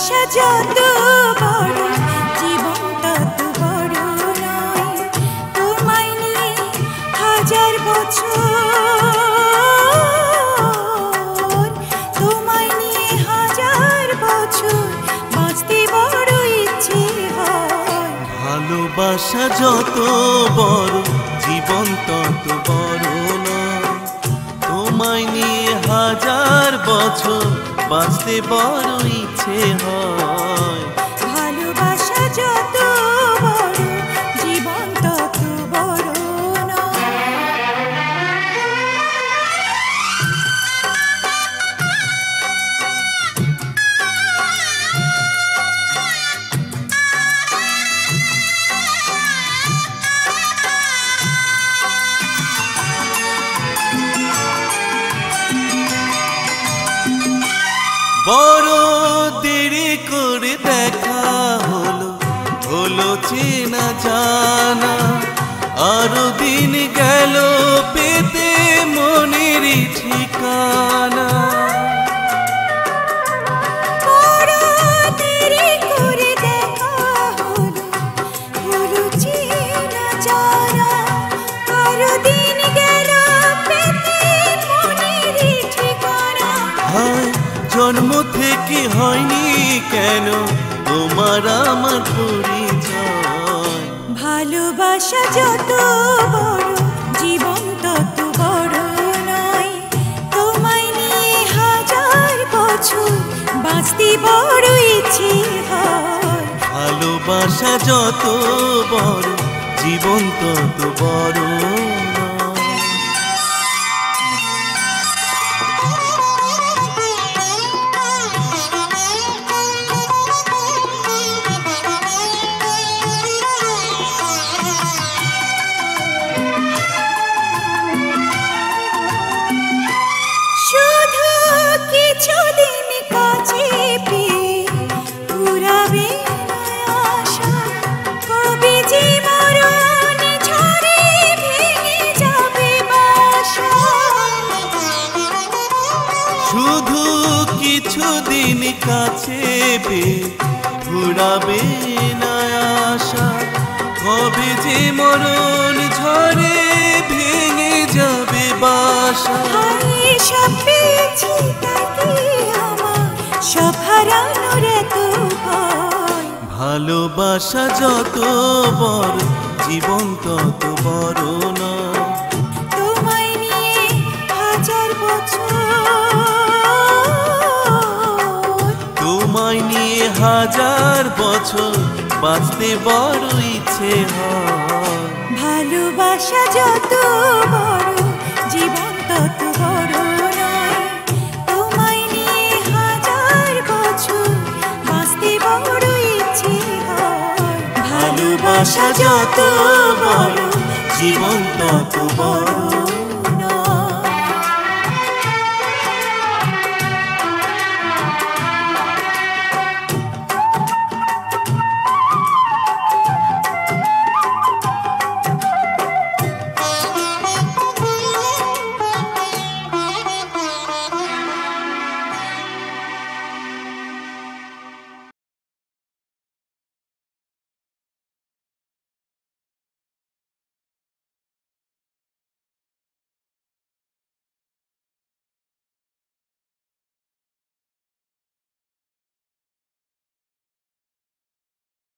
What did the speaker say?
ভালোবাসা যত বড় জীবন তত বড় নয়। তোমায় নিয়ে হাজার বছর, তোমায় নিয়ে হাজার বছর বাঁচতে বড় ইচ্ছে হয়। ভালোবাসা যত বড় জীবন তত বড় নয়। তোমায় নিয়ে হাজার বছর বাঁচতে বড় ইচ্ছে হয়। ভালোবাসা যত বড় জীবন তত বড় নয়। বড় দেরি করে দেখা হলো, হলো চেনা জানা। আরো দিন গেল পেতে মনের ঠিকানা। বড় দেরি করে দেখা হলো, হলো চেনা জানা। আরো দিন গেল পেতে মনের ঠিকানা। হায় জন্ম থেকে হয়নি কেন তোমার আমার পরিচয়। ভালোবাসা যত বড় জীবন তত বড় নয়। তোমায় নিয়ে হাজার বছর বাঁচতে বড় ইচ্ছে হয়। ভালোবাসা যত বড় জীবন তত বড় নয়। শুধু কিছুদিন কাছে পেয়ে পুরাবে আশা। কবে যে মরণ ঝড়ে ভেঙে যাবে বাসা। শুধু কিছুদিন কাছে পেয়ে ফুরাবে না আশা। কবে যে মরণ ঝড়ে ভেঙে যাবে বাসা। হায় সব পেয়েছি তাকে আমার, সব হারানোর এত ভয়। ভালোবাসা যত বড় জীবন তত বড় নয়। তোমায় নিয়ে হাজার বছর, তোমায় নিয়ে হাজার বছর বাঁচতে বড় ইচ্ছে হয়। ভালোবাসা যত বড় জীবন তত বড় নয়। তোমায় নিয়ে হাজার বছর বাঁচতে বড় ইচ্ছে হয়। ভালোবাসা যত বড় জীবন তত বড়।